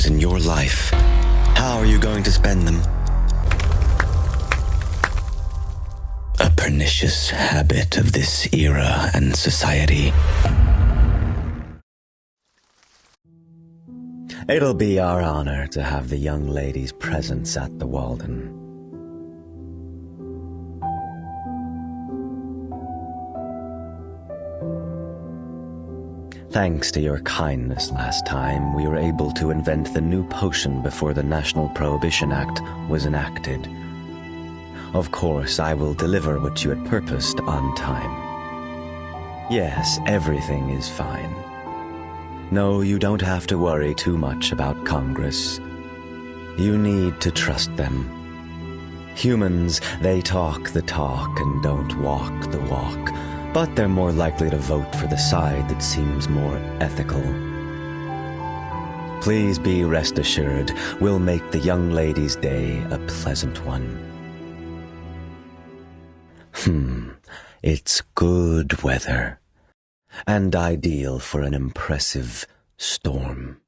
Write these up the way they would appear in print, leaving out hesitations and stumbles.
hours in your life. How are you going to spend them? A pernicious habit of this era and society. It'll be our honor to have the young lady's presence at the Walden. Thanks to your kindness last time, we were able to invent the new potion before the National Prohibition Act was enacted. Of course, I will deliver what you had purposed on time. Yes, everything is fine. No, you don't have to worry too much about Congress. You need to trust them. Humans, they talk the talk and don't walk the walk, but they're more likely to vote for the side that seems more ethical. Please be rest assured, we'll make the young lady's day a pleasant one. It's good weather, and ideal for an impressive storm.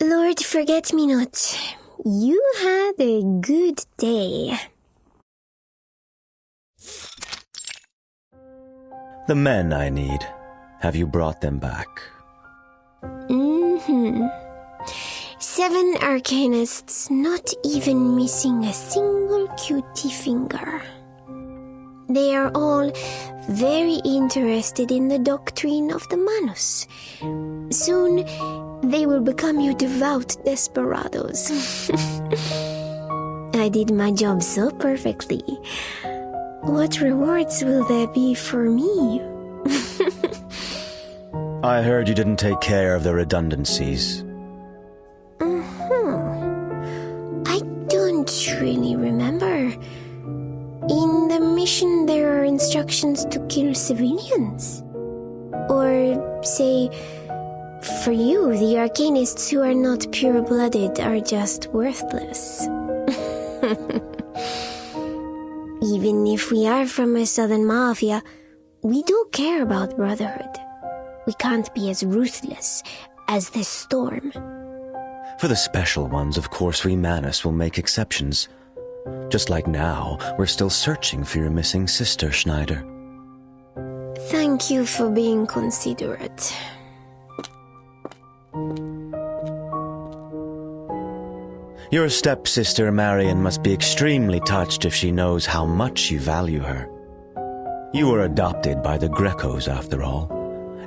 Lord Forget-Me-Not, you had a good day. The men I need, have you brought them back? 7 arcanists, not even missing a single cutie finger. They are all very interested in the doctrine of the Manus. Soon, they will become your devout desperados. I did my job so perfectly. What rewards will there be for me? I heard you didn't take care of the redundancies. I don't really remember. In the mission, there are instructions to kill civilians. Or, say, for you, the arcanists who are not pure-blooded are just worthless. Even if we are from a southern mafia, we do care about brotherhood. We can't be as ruthless as this storm. For the special ones, of course, we Manus will make exceptions. Just like now, we're still searching for your missing sister, Schneider. Thank you for being considerate. Your stepsister, Marion, must be extremely touched if she knows how much you value her. You were adopted by the Grecos, after all.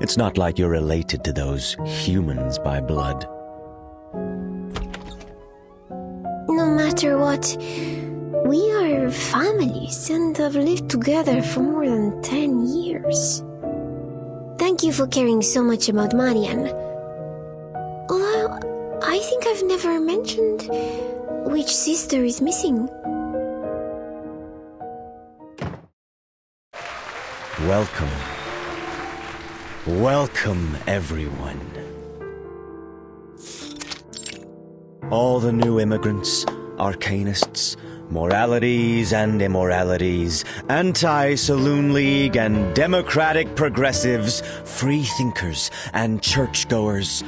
It's not like you're related to those humans by blood. No matter what, we are families and have lived together for more than 10 years. Thank you for caring so much about Marian. Although, I think I've never mentioned which sister is missing. Welcome. Welcome, everyone. All the new immigrants, arcanists, moralities and immoralities, anti-Saloon League and democratic progressives, free thinkers and churchgoers.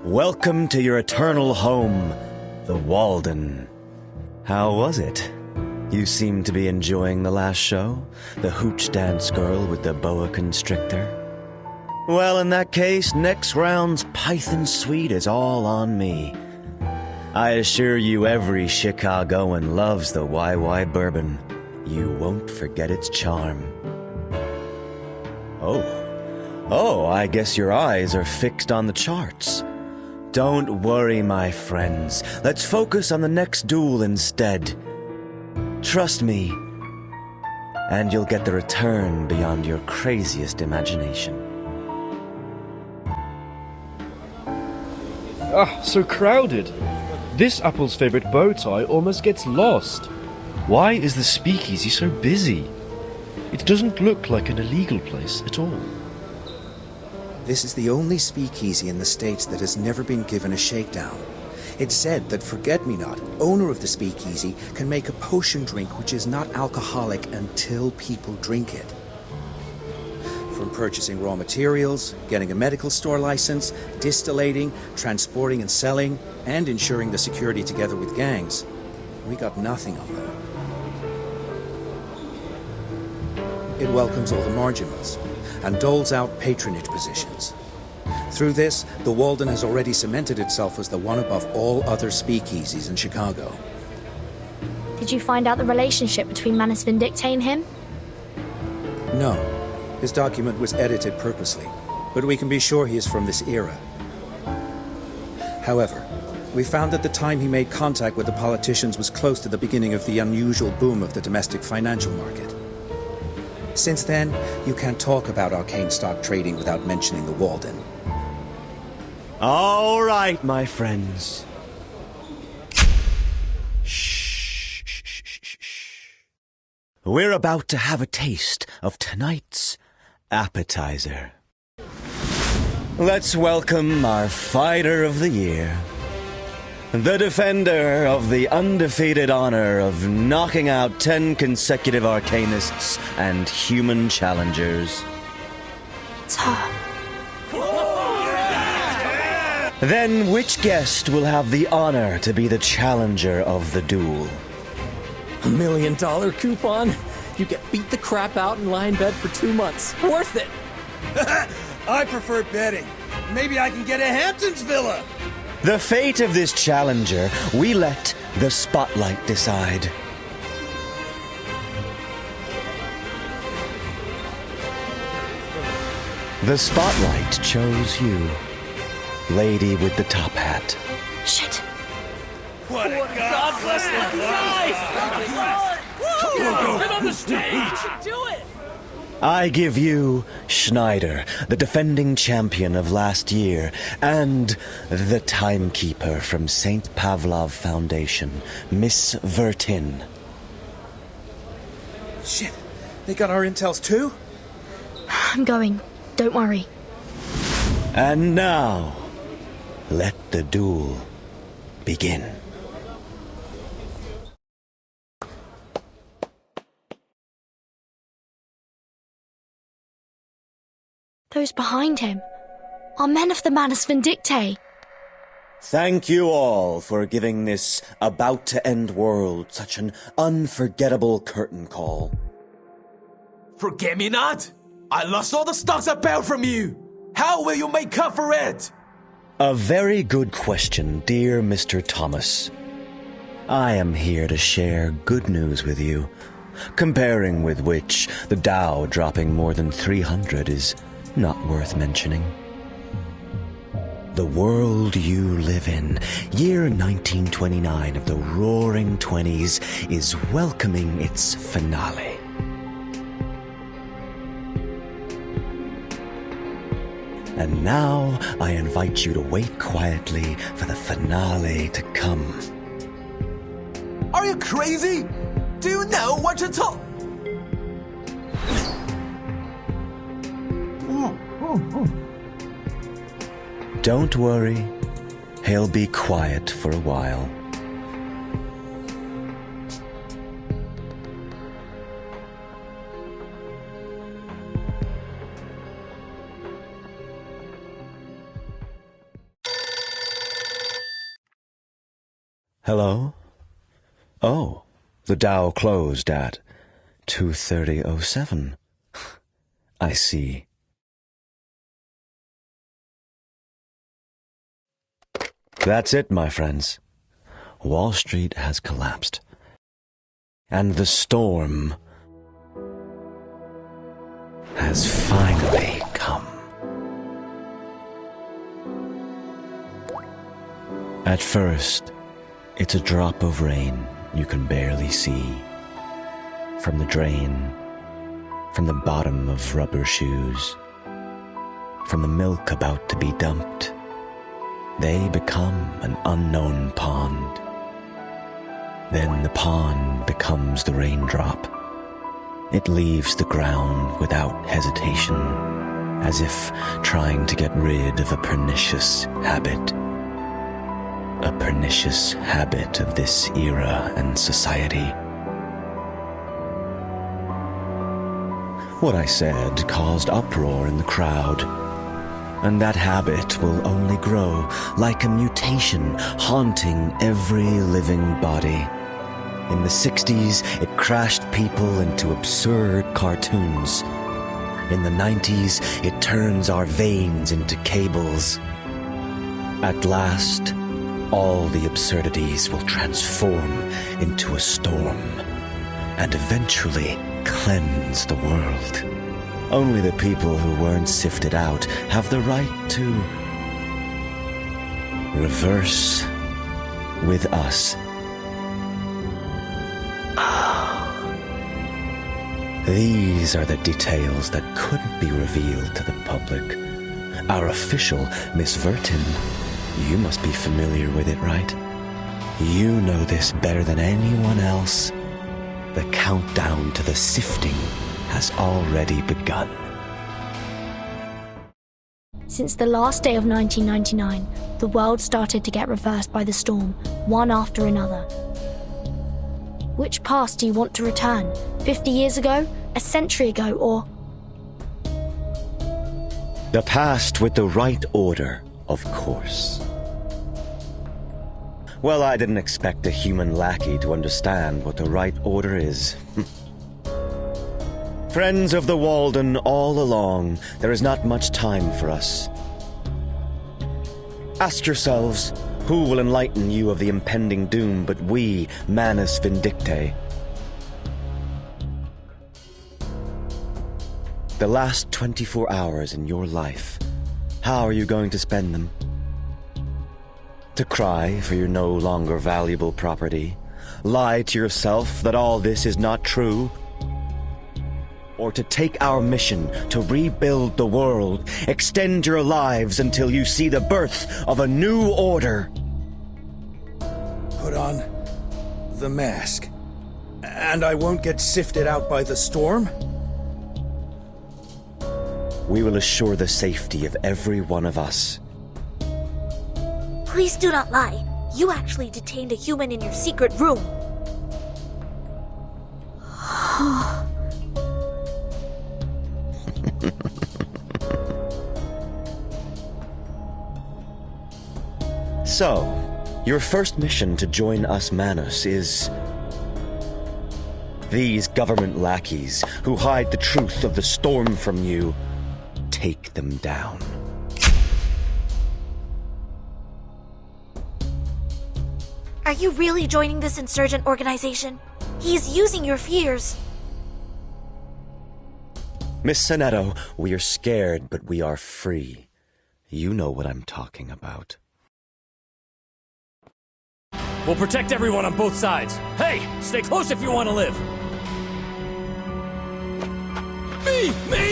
Welcome to your eternal home, the Walden. How was it? You seem to be enjoying the last show? The hooch dance girl with the boa constrictor? Well, in that case, next round's Python Suite is all on me. I assure you every Chicagoan loves the YY bourbon. You won't forget its charm. Oh, I guess your eyes are fixed on the charts. Don't worry, my friends. Let's focus on the next duel instead. Trust me, and you'll get the return beyond your craziest imagination. So crowded. This Apple's favorite bow tie almost gets lost. Why is the speakeasy so busy? It doesn't look like an illegal place at all. This is the only speakeasy in the States that has never been given a shakedown. It's said that Forget-Me-Not, owner of the speakeasy, can make a potion drink which is not alcoholic until people drink it. From purchasing raw materials, getting a medical store license, distillating, transporting and selling, and ensuring the security together with gangs, we got nothing on them. It welcomes all the marginals and doles out patronage positions. Through this, the Walden has already cemented itself as the one above all other speakeasies in Chicago. Did you find out the relationship between Manus Vindictae and him? No. His document was edited purposely, but we can be sure he is from this era. However, we found that the time he made contact with the politicians was close to the beginning of the unusual boom of the domestic financial market. Since then, you can't talk about arcane stock trading without mentioning the Walden. All right, my friends. We're about to have a taste of tonight's appetizer. Let's welcome our fighter of the year, the defender of the undefeated honor of knocking out 10 consecutive arcanists and human challengers. Tar. Then which guest will have the honor to be the challenger of the duel? $1 million coupon? You get beat the crap out and lie in bed for 2 months. Worth it! I prefer betting. Maybe I can get a Hamptons villa. The fate of this challenger, we let the spotlight decide. The spotlight chose you, lady with the top hat. Shit. What a God-blessed life! Get on the stage! Do it! I give you Schneider, the defending champion of last year, and the timekeeper from St. Pavlov Foundation, Miss Vertin. Shit, they got our intels too? I'm going. Don't worry. And now, let the duel begin. Those behind him are men of the Manus Vindictae. Thank you all for giving this about-to-end world such an unforgettable curtain call. Forget me not? I lost all the stocks I bought from you. How will you make up for it? A very good question, dear Mr. Thomas. I am here to share good news with you, comparing with which the Dow dropping more than 300 is not worth mentioning. The world you live in, year 1929 of the Roaring Twenties, is welcoming its finale. And now I invite you to wait quietly for the finale to come. Are you crazy? Do you know what you're talking? Don't worry, he'll be quiet for a while. Hello? Oh, the Dow closed at 2:30:07. I see. That's it, my friends. Wall Street has collapsed. And the storm has finally come. At first, it's a drop of rain you can barely see. From the drain, from the bottom of rubber shoes, from the milk about to be dumped, they become an unknown pond. Then the pond becomes the raindrop. It leaves the ground without hesitation, as if trying to get rid of a pernicious habit. A pernicious habit of this era and society. What I said caused uproar in the crowd. And that habit will only grow like a mutation haunting every living body. In the 60s, it crashed people into absurd cartoons. In the 90s, it turns our veins into cables. At last, all the absurdities will transform into a storm and eventually cleanse the world. Only the people who weren't sifted out have the right to reverse with us. These are the details that couldn't be revealed to the public. Our official, Miss Vertin, you must be familiar with it, right? You know this better than anyone else. The countdown to the sifting has already begun. Since the last day of 1999, the world started to get reversed by the storm, one after another. Which past do you want to return? 50 years ago? A century ago? Or... The past with the right order, of course. Well, I didn't expect a human lackey to understand what the right order is. Friends of the Walden all along, there is not much time for us. Ask yourselves, who will enlighten you of the impending doom but we, Manus Vindictae? The last 24 hours in your life, how are you going to spend them? To cry for your no longer valuable property? Lie to yourself that all this is not true? Or to take our mission to rebuild the world, extend your lives until you see the birth of a new order? Put on the mask, and I won't get sifted out by the storm? We will assure the safety of every one of us. Please do not lie. You actually detained a human in your secret room. So, your first mission to join us Manus is... These government lackeys who hide the truth of the storm from you, take them down. Are you really joining this insurgent organization? He's using your fears. Miss Sonetto, we are scared, but we are free. You know what I'm talking about. We'll protect everyone on both sides. Hey, stay close if you want to live. Me!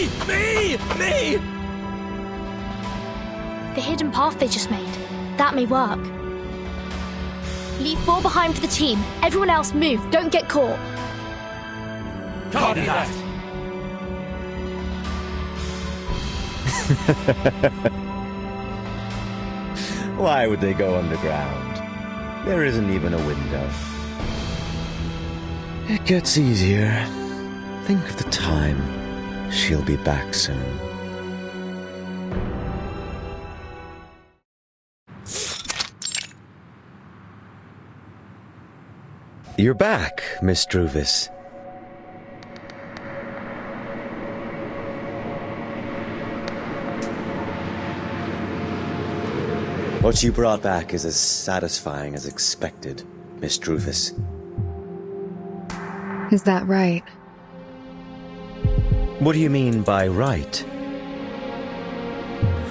the hidden path they just made. That may work. Leave 4 behind for the team. Everyone else move. Don't get caught. Copy that. Why would they go underground? There isn't even a window. It gets easier. Think of the time. She'll be back soon. You're back, Miss Druvis. What you brought back is as satisfying as expected, Miss Druvis. Is that right? What do you mean by right?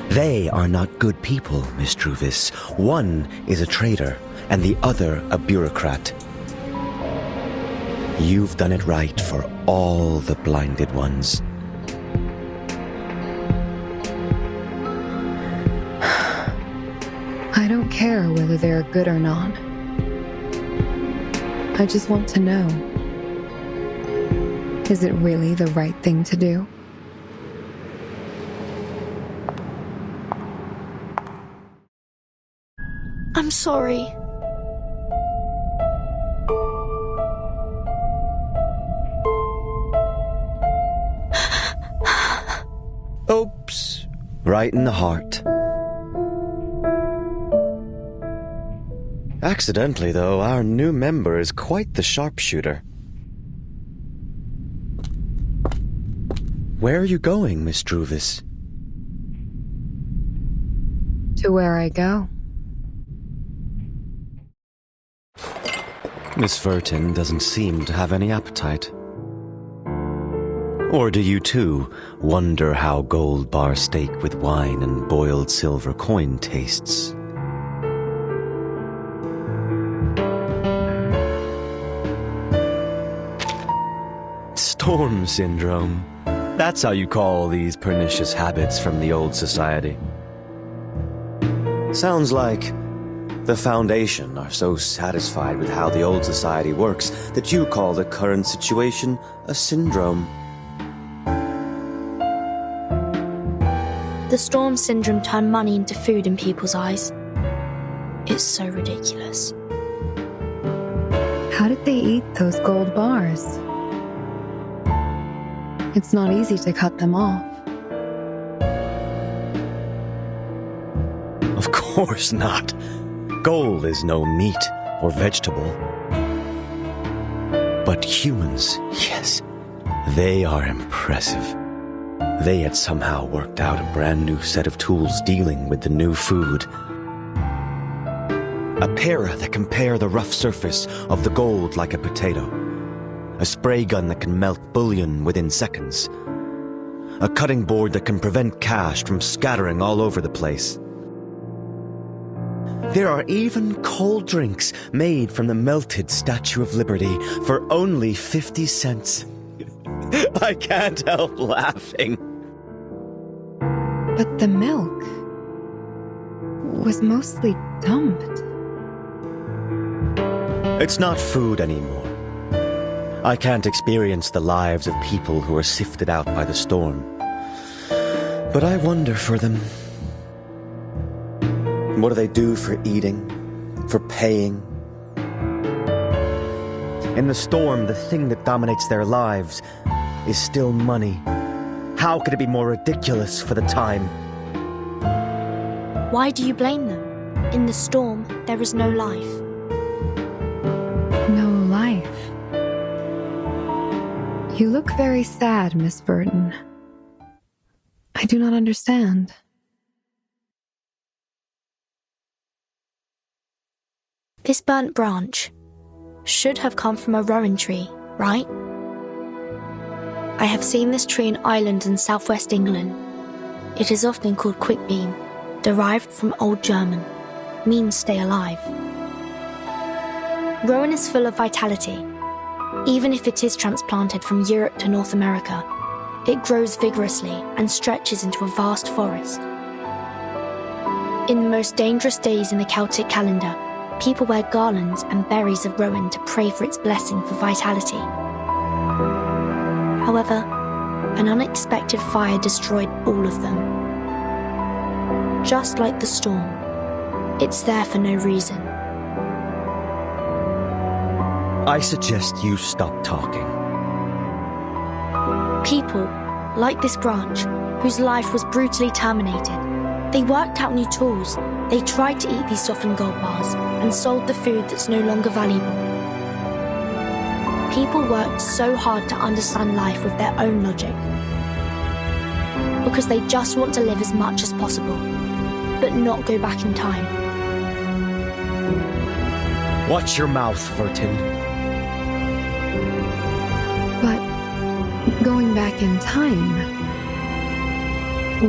They are not good people, Miss Druvis. One is a traitor, and the other a bureaucrat. You've done it right for all the blinded ones. I don't care whether they're good or not. I just want to know. Is it really the right thing to do? I'm sorry. Right in the heart. Accidentally, though, our new member is quite the sharpshooter. Where are you going, Miss Druvis? To where I go. Miss Vertin doesn't seem to have any appetite. Or do you too wonder how gold bar steak with wine and boiled silver coin tastes? Storm syndrome. That's how you call these pernicious habits from the old society. Sounds like the Foundation are so satisfied with how the old society works that you call the current situation a syndrome. The Storm Syndrome turned money into food in people's eyes. It's so ridiculous. How did they eat those gold bars? It's not easy to cut them off. Of course not. Gold is no meat or vegetable. But humans, yes, they are impressive. They had somehow worked out a brand new set of tools dealing with the new food. A para that can pare the rough surface of the gold like a potato. A spray gun that can melt bullion within seconds. A cutting board that can prevent cash from scattering all over the place. There are even cold drinks made from the melted Statue of Liberty for only 50 cents. I can't help laughing. But the milk was mostly dumped. It's not food anymore. I can't experience the lives of people who are sifted out by the storm. But I wonder for them. What do they do for eating? For paying? In the storm, the thing that dominates their lives is still money. How could it be more ridiculous for the time? Why do you blame them? In the storm, there is no life. No life. You look very sad, Miss Vertin. I do not understand. This burnt branch should have come from a rowan tree, right? I have seen this tree in Ireland in southwest England. It is often called quickbeam, derived from Old German, means stay alive. Rowan is full of vitality. Even if it is transplanted from Europe to North America, it grows vigorously and stretches into a vast forest. In the most dangerous days in the Celtic calendar, people wear garlands and berries of rowan to pray for its blessing for vitality. However, an unexpected fire destroyed all of them. Just like the storm, it's there for no reason. I suggest you stop talking. People, like this branch, whose life was brutally terminated, they worked out new tools. They tried to eat these softened gold bars and sold the food that's no longer valuable. People worked so hard to understand life with their own logic. Because they just want to live as much as possible, but not go back in time. Watch your mouth, Vertin. But going back in time,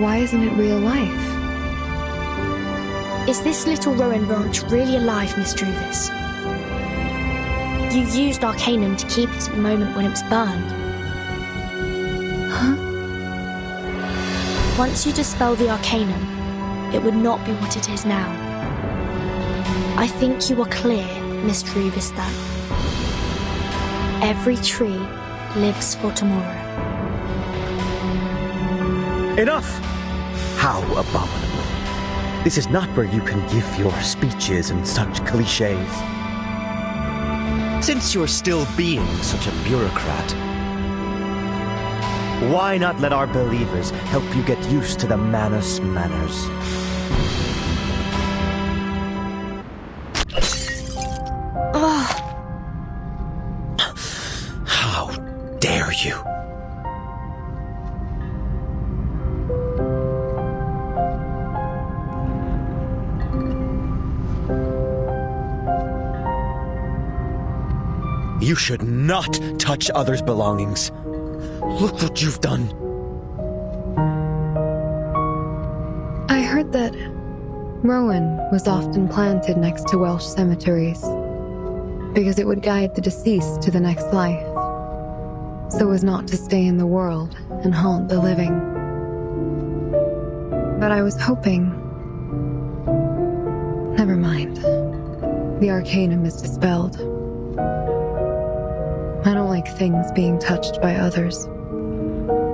why isn't it real life? Is this little rowan branch really alive, Miss Druvis? You used Arcanum to keep it at the moment when it was burned. Huh? Once you dispel the Arcanum, it would not be what it is now. I think you are clear, Miss Druvis, that every tree lives for tomorrow. Enough! How abominable. This is not where you can give your speeches and such cliches. Since you're still being such a bureaucrat, Why not let our believers help you get used to the Manus manners? How dare you? You should not touch others' belongings. Look what you've done. I heard that Rowan was often planted next to Welsh cemeteries because it would guide the deceased to the next life, so as not to stay in the world and haunt the living. But I was hoping... Never mind. The Arcanum is dispelled. I don't like things being touched by others.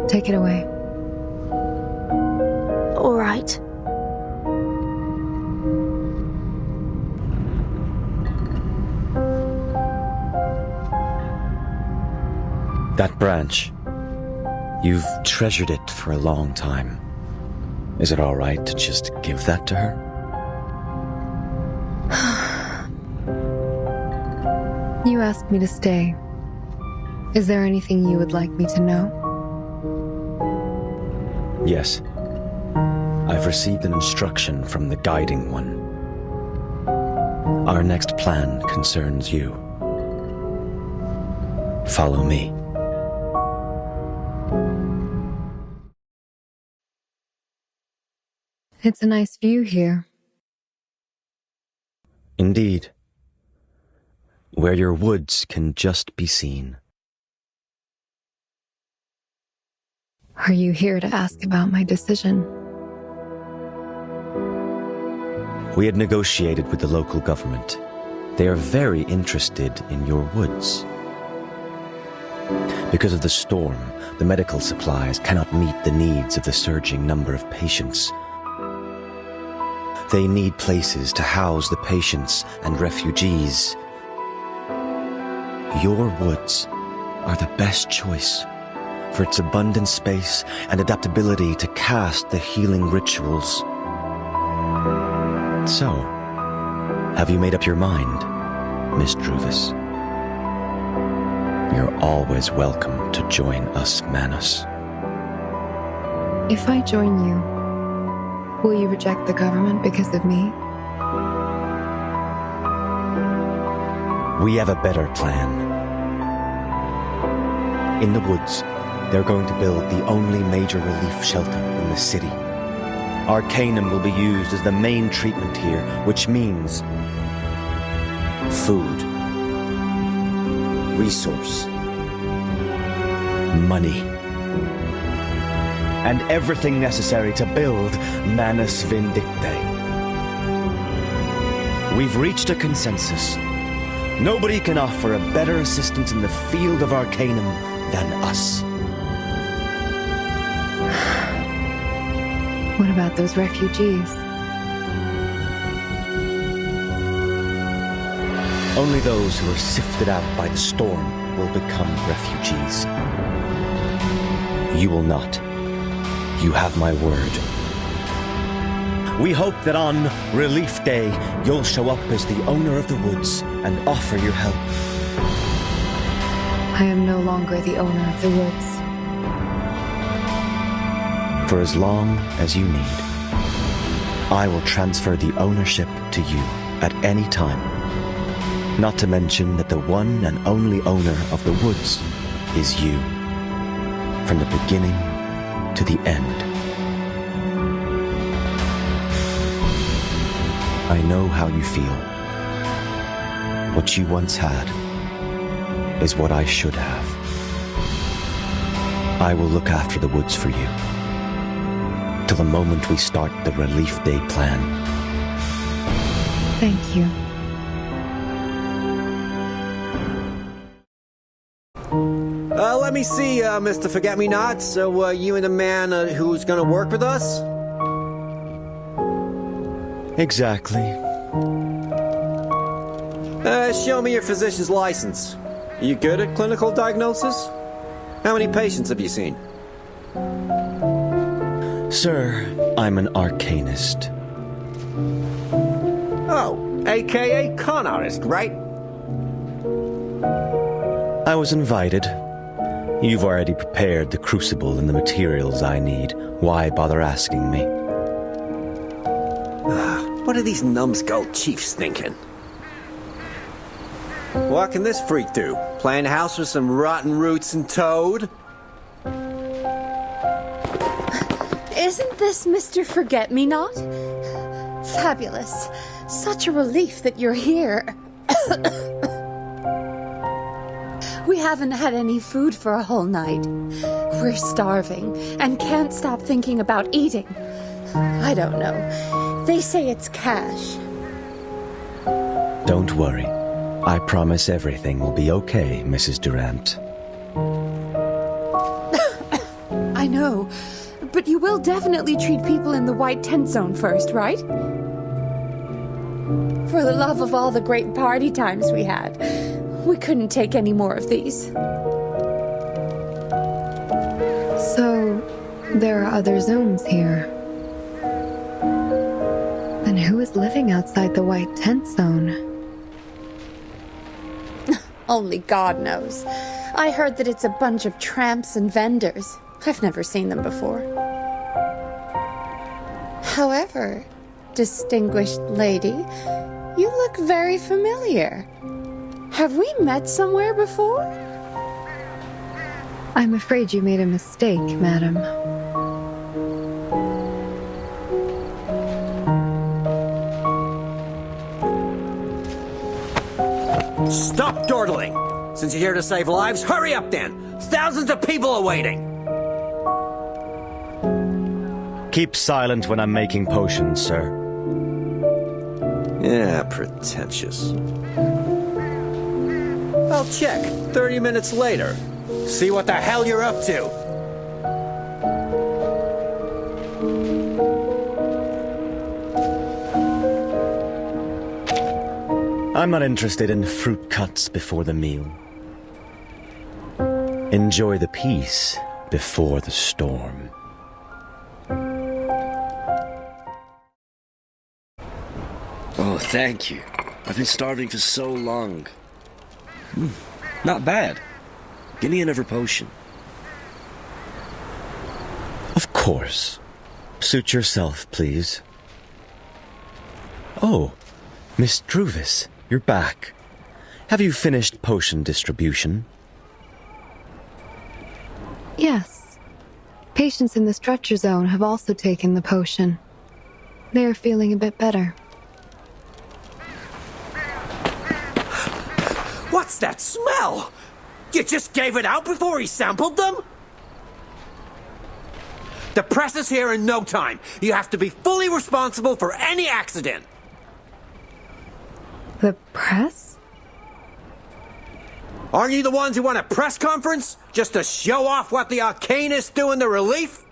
Take it away. All right. That branch. You've treasured it for a long time. Is it all right to just give that to her? You asked me to stay. Is there anything you would like me to know? Yes. I've received an instruction from the Guiding One. Our next plan concerns you. Follow me. It's a nice view here. Indeed. Where your woods can just be seen. Are you here to ask about my decision? We had negotiated with the local government. They are very interested in your woods. Because of the storm, the medical supplies cannot meet the needs of the surging number of patients. They need places to house the patients and refugees. Your woods are the best choice for its abundant space and adaptability to cast the healing rituals. So, have you made up your mind, Miss Druvis? You're always welcome to join us, Manus. If I join you, will you reject the government because of me? We have a better plan. In the woods, they're going to build the only major relief shelter in the city. Arcanum will be used as the main treatment here, which means food, resource, money, and everything necessary to build Manus Vindictae. We've reached a consensus. Nobody can offer a better assistance in the field of Arcanum than us. What about those refugees? Only those who are sifted out by the storm will become refugees. You will not. You have my word. We hope that on Relief Day, you'll show up as the owner of the woods and offer your help. I am no longer the owner of the woods. For as long as you need, I will transfer the ownership to you at any time. Not to mention that the one and only owner of the woods is you. From the beginning to the end. I know how you feel. What you once had is what I should have. I will look after the woods for you. Till the moment we start the Relief Day plan. Thank you. Let me see, Mr. Forget-Me-Not. So, you and the man who's gonna work with us? Exactly. Show me your physician's license. Are you good at clinical diagnosis? How many patients have you seen? Sir, I'm an arcanist. Oh, aka con artist, right? I was invited. You've already prepared the crucible and the materials I need. Why bother asking me? What are these numbskull chiefs thinking? What can this freak do? Playing house with some rotten roots and toad? Isn't this Mr. Forget-Me-Not? Fabulous. Such a relief that you're here. We haven't had any food for a whole night. We're starving and can't stop thinking about eating. I don't know. They say it's cash. Don't worry. I promise everything will be okay, Mrs. Durant. I know, but you will definitely treat people in the white tent zone first, right? For the love of all the great party times we had, we couldn't take any more of these. So, there are other zones here. Then who is living outside the white tent zone? Only God knows. I heard that it's a bunch of tramps and vendors. I've never seen them before. However, distinguished lady, you look very familiar. Have we met somewhere before? I'm afraid you made a mistake, madam. Stop dawdling! Since you're here to save lives, hurry up then! Thousands of people are waiting! Keep silent when I'm making potions, sir. Yeah, pretentious. I'll check 30 minutes later. See what the hell you're up to. I'm not interested in fruit cuts before the meal. Enjoy the peace before the storm. Oh, thank you. I've been starving for so long. Not bad. Give me another potion. Of course. Suit yourself, please. Oh, Miss Druvis, you're back. Have you finished potion distribution? Yes. Patients in the stretcher zone have also taken the potion. They are feeling a bit better. What's that smell? You just gave it out before he sampled them? The press is here in no time. You have to be fully responsible for any accident. The press? Aren't you the ones who want a press conference? Just to show off what the Arcanists do in the relief?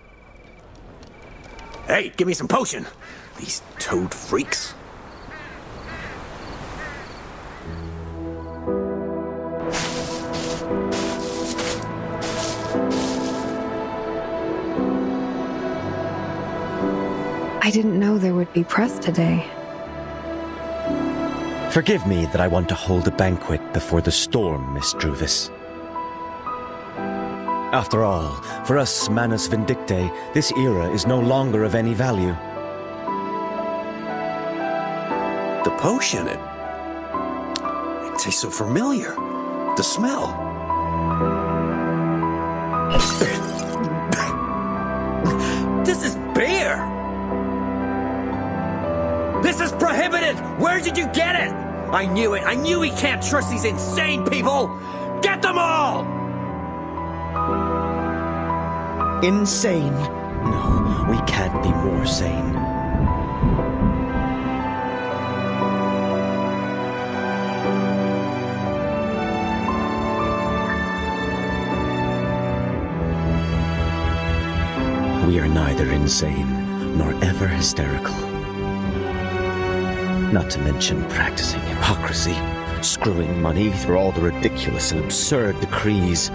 Hey, give me some potion. These toad freaks. I didn't know there would be press today. Forgive me that I want to hold a banquet before the storm, Miss Druvis. After all, for us Manus Vindictae, this era is no longer of any value. The potion, it tastes so familiar. The smell. This is beer! This is prohibited! Where did you get it? I knew it! I knew we can't trust these insane people! Get them all! Insane? No, we can't be more sane. We are neither insane nor ever hysterical. Not to mention practicing hypocrisy, screwing money through all the ridiculous and absurd decrees.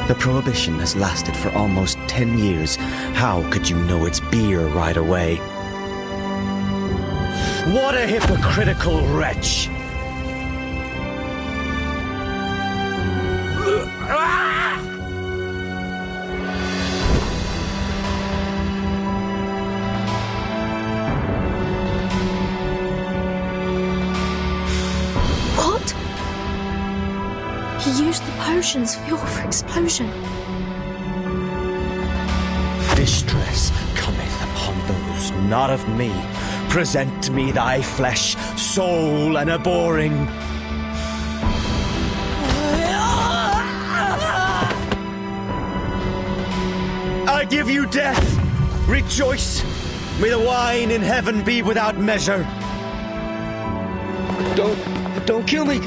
The prohibition has lasted for almost 10 years. How could you know it's beer right away? What a hypocritical wretch! What? He used the potion's fuel for explosion. Distress cometh upon those not of me. Present me thy flesh, soul, and abhorring. I give you death. Rejoice. May the wine in heaven be without measure. Don't kill me.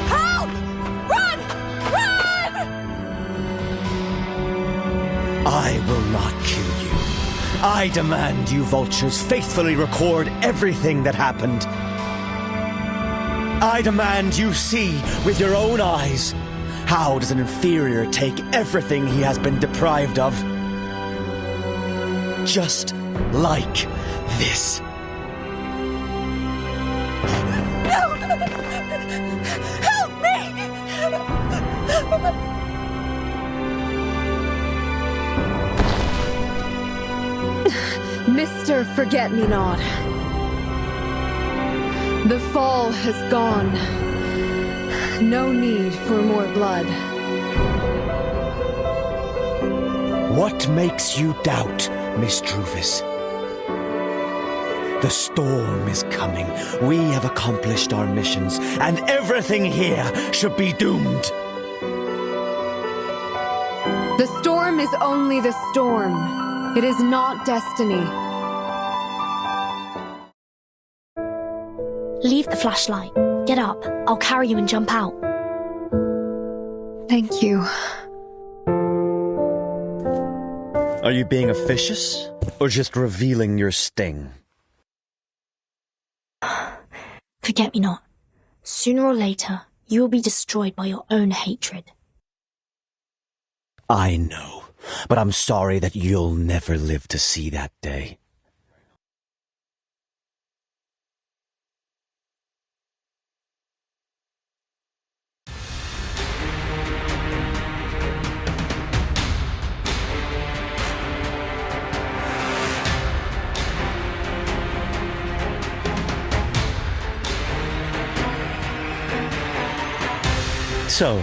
Help! Run! Run! I will not kill you. I demand you vultures faithfully record everything that happened. I demand you see with your own eyes. How does an inferior take everything he has been deprived of? Just like this. No! Help me! Mr. Forget-Me-Not. The fall has gone. No need for more blood. What makes you doubt, Miss Druvis? The storm is coming. We have accomplished our missions, and everything here should be doomed. The storm is only the storm. It is not destiny. Leave the flashlight. Get up. I'll carry you and jump out. Thank you. Are you being officious, or just revealing your sting? Forget-Me-Not. Sooner or later, you will be destroyed by your own hatred. I know, but I'm sorry that you'll never live to see that day. So,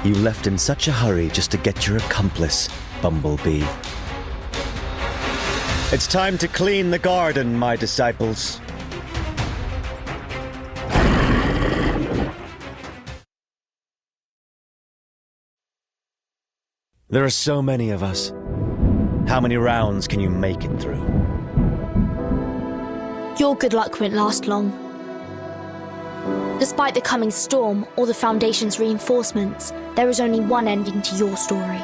you left in such a hurry just to get your accomplice, Bumblebee. It's time to clean the garden, my disciples. There are so many of us. How many rounds can you make it through? Your good luck won't last long. Despite the coming storm or the Foundation's reinforcements, there is only one ending to your story.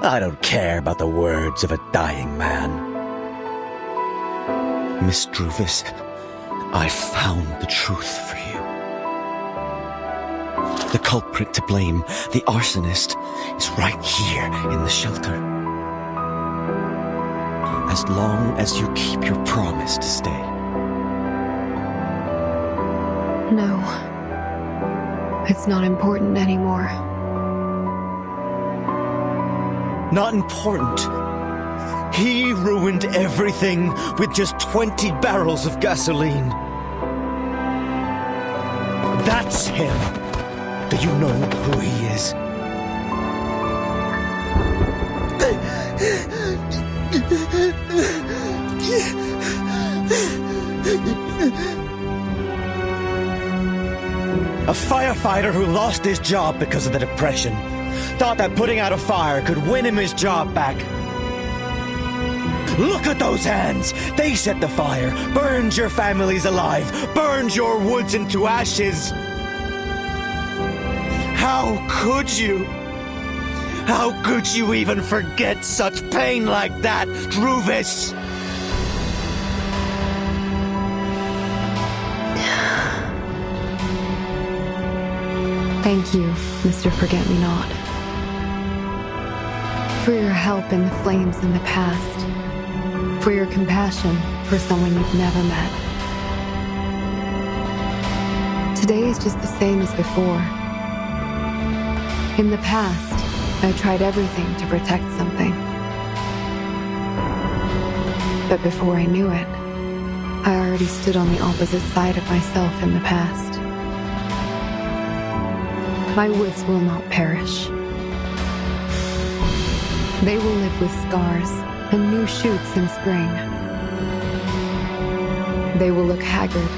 I don't care about the words of a dying man. Miss Druvis, I found the truth for you. The culprit to blame, the arsonist, is right here in the shelter. As long as you keep your promise to stay. No. It's not important anymore. Not important. He ruined everything with just 20 barrels of gasoline. That's him. Do you know who he is? A firefighter who lost his job because of the Depression. Thought that putting out a fire could win him his job back. Look at those hands! They set the fire, burned your families alive, burned your woods into ashes. How could you? How could you even forget such pain like that, Druvis? Thank you, Mr. Forget-Me-Not, for your help in the flames in the past, for your compassion for someone you've never met. Today is just the same as before. In the past, I tried everything to protect something. But before I knew it, I already stood on the opposite side of myself in the past. My woods will not perish. They will live with scars and new shoots in spring. They will look haggard,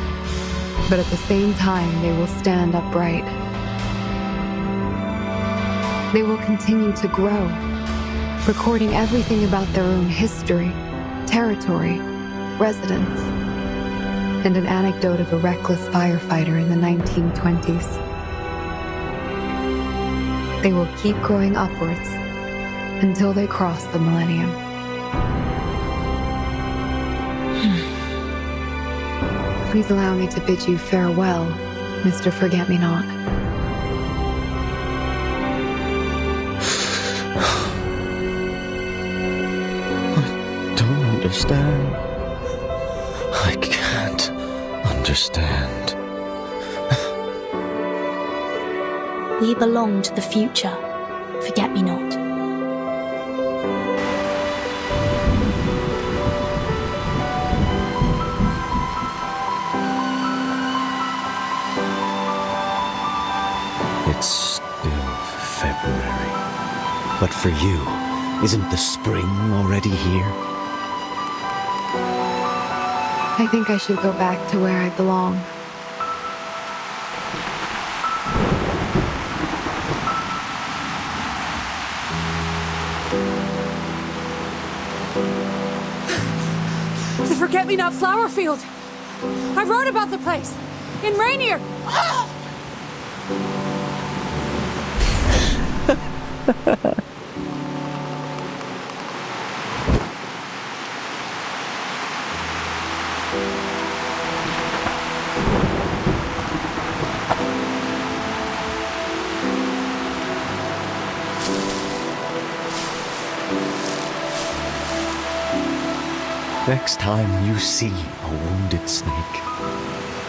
but at the same time they will stand upright. They will continue to grow, recording everything about their own history, territory, residence, and an anecdote of a reckless firefighter in the 1920s. They will keep growing upwards until they cross the millennium. Please allow me to bid you farewell, Mr. Forget-Me-Not. I don't understand. I can't understand. We belong to the future. Forget-Me-Not. It's still February. But for you, isn't the spring already here? I think I should go back to where I belong. The Forget-Me-Not flower field! I wrote about the place! In Rainier! Next time you see a wounded snake,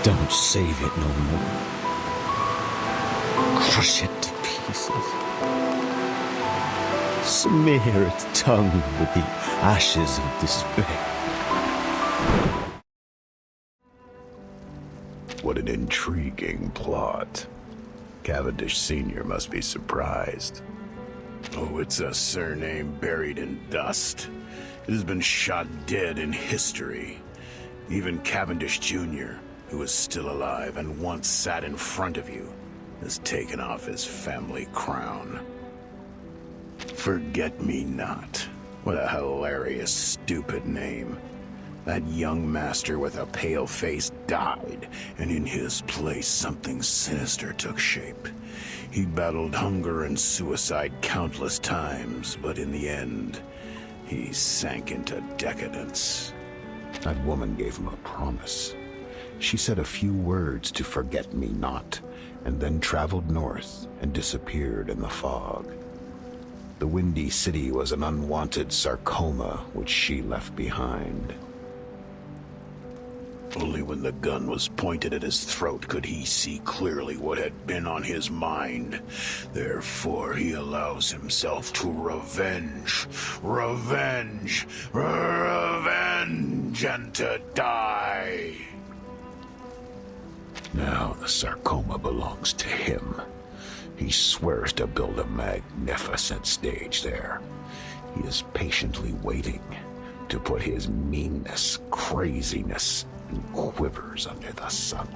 don't save it no more. Crush it to pieces. Smear its tongue with the ashes of despair. What an intriguing plot. Cavendish Sr. must be surprised. Oh, it's a surname buried in dust. It has been shot dead in history. Even Cavendish Jr., who is still alive and once sat in front of you, has taken off his family crown. Forget-Me-Not. What a hilarious, stupid name. That young master with a pale face died, and in his place something sinister took shape. He battled hunger and suicide countless times, but in the end, he sank into decadence. That woman gave him a promise. She said a few words to Forget-Me-Not, and then traveled north and disappeared in the fog. The Windy City was an unwanted sarcoma which she left behind. Only when the gun was pointed at his throat could he see clearly what had been on his mind. Therefore, he allows himself to revenge, and to die. Now the sarcoma belongs to him. He swears to build a magnificent stage there. He is patiently waiting to put his meanness, craziness, and quivers under the sun.